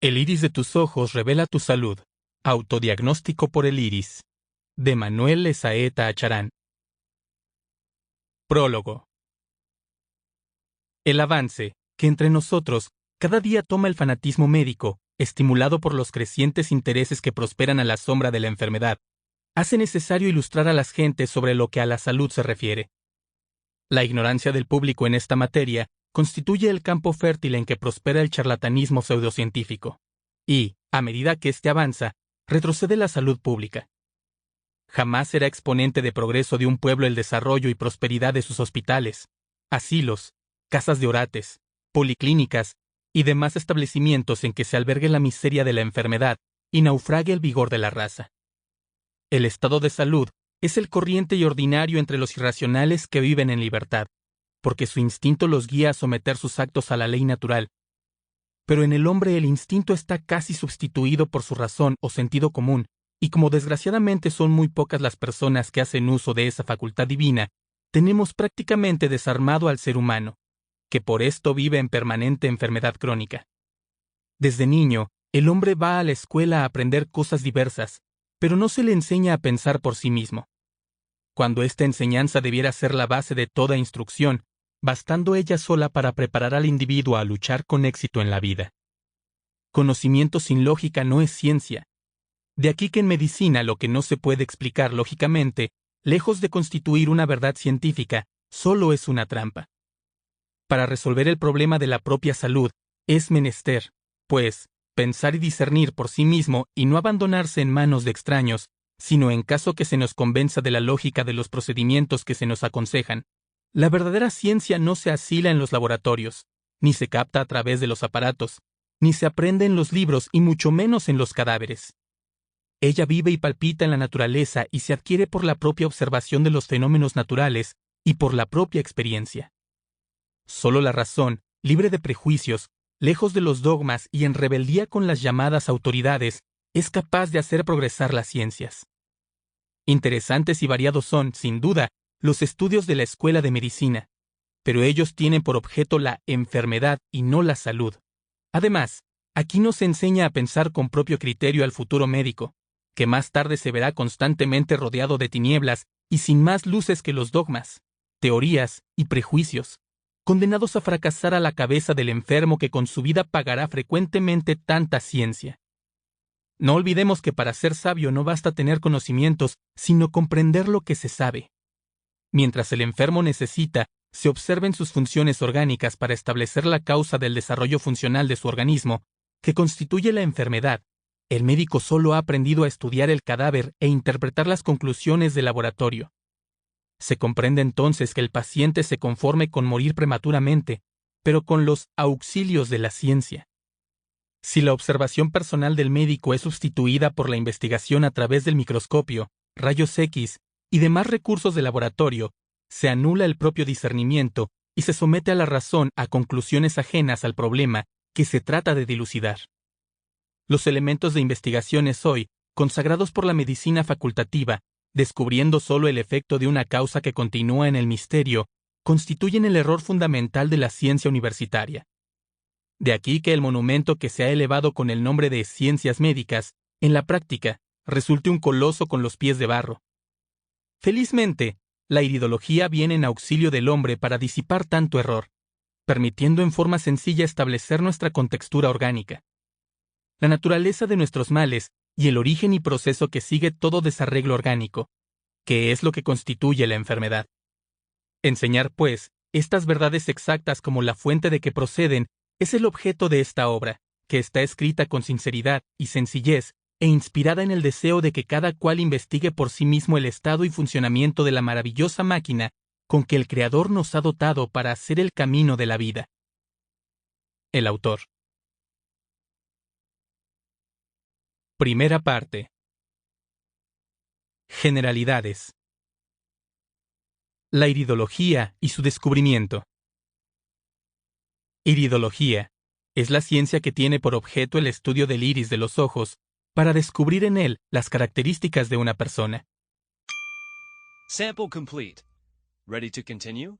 El iris de tus ojos revela tu salud. Autodiagnóstico por el iris. De Manuel Esaeta Acharán. Prólogo. El avance, que entre nosotros cada día toma el fanatismo médico, estimulado por los crecientes intereses que prosperan a la sombra de la enfermedad, hace necesario ilustrar a las gentes sobre lo que a la salud se refiere. La ignorancia del público en esta materia constituye el campo fértil en que prospera el charlatanismo pseudocientífico. Y, a medida que éste avanza, retrocede la salud pública. Jamás será exponente de progreso de un pueblo el desarrollo y prosperidad de sus hospitales, asilos, casas de orates, policlínicas y demás establecimientos en que se albergue la miseria de la enfermedad y naufrague el vigor de la raza. El estado de salud es el corriente y ordinario entre los irracionales que viven en libertad, porque su instinto los guía a someter sus actos a la ley natural. Pero en el hombre el instinto está casi sustituido por su razón o sentido común, y como desgraciadamente son muy pocas las personas que hacen uso de esa facultad divina, tenemos prácticamente desarmado al ser humano, que por esto vive en permanente enfermedad crónica. Desde niño, el hombre va a la escuela a aprender cosas diversas, pero no se le enseña a pensar por sí mismo. Cuando esta enseñanza debiera ser la base de toda instrucción, bastando ella sola para preparar al individuo a luchar con éxito en la vida. Conocimiento sin lógica no es ciencia. De aquí que en medicina lo que no se puede explicar lógicamente, lejos de constituir una verdad científica, solo es una trampa. Para resolver el problema de la propia salud, es menester, pues, pensar y discernir por sí mismo y no abandonarse en manos de extraños, sino en caso que se nos convenza de la lógica de los procedimientos que se nos aconsejan. La verdadera ciencia no se asila en los laboratorios, ni se capta a través de los aparatos, ni se aprende en los libros y mucho menos en los cadáveres. Ella vive y palpita en la naturaleza y se adquiere por la propia observación de los fenómenos naturales y por la propia experiencia. Solo la razón, libre de prejuicios, lejos de los dogmas y en rebeldía con las llamadas autoridades, es capaz de hacer progresar las ciencias. Interesantes y variados son, sin duda, los estudios de la escuela de medicina, pero ellos tienen por objeto la enfermedad y no la salud. Además, aquí no se enseña a pensar con propio criterio al futuro médico, que más tarde se verá constantemente rodeado de tinieblas y sin más luces que los dogmas, teorías y prejuicios, condenados a fracasar a la cabeza del enfermo que con su vida pagará frecuentemente tanta ciencia. No olvidemos que para ser sabio no basta tener conocimientos, sino comprender lo que se sabe. Mientras el enfermo necesita, se observen sus funciones orgánicas para establecer la causa del desarrollo funcional de su organismo, que constituye la enfermedad. El médico solo ha aprendido a estudiar el cadáver e interpretar las conclusiones del laboratorio. Se comprende entonces que el paciente se conforme con morir prematuramente, pero con los auxilios de la ciencia. Si la observación personal del médico es sustituida por la investigación a través del microscopio, rayos X y demás recursos de laboratorio, se anula el propio discernimiento y se somete a la razón a conclusiones ajenas al problema que se trata de dilucidar. Los elementos de investigaciones hoy, consagrados por la medicina facultativa, descubriendo solo el efecto de una causa que continúa en el misterio, constituyen el error fundamental de la ciencia universitaria. De aquí que el monumento que se ha elevado con el nombre de ciencias médicas, en la práctica, resulte un coloso con los pies de barro. Felizmente, la iridología viene en auxilio del hombre para disipar tanto error, permitiendo en forma sencilla establecer nuestra contextura orgánica, la naturaleza de nuestros males y el origen y proceso que sigue todo desarreglo orgánico, que es lo que constituye la enfermedad. Enseñar, pues, estas verdades exactas como la fuente de que proceden es el objeto de esta obra, que está escrita con sinceridad y sencillez e inspirada en el deseo de que cada cual investigue por sí mismo el estado y funcionamiento de la maravillosa máquina con que el Creador nos ha dotado para hacer el camino de la vida. El autor. Primera parte. Generalidades. La iridología y su descubrimiento. Iridología es la ciencia que tiene por objeto el estudio del iris de los ojos para descubrir en él las características de una persona. Sample complete. Ready to continue?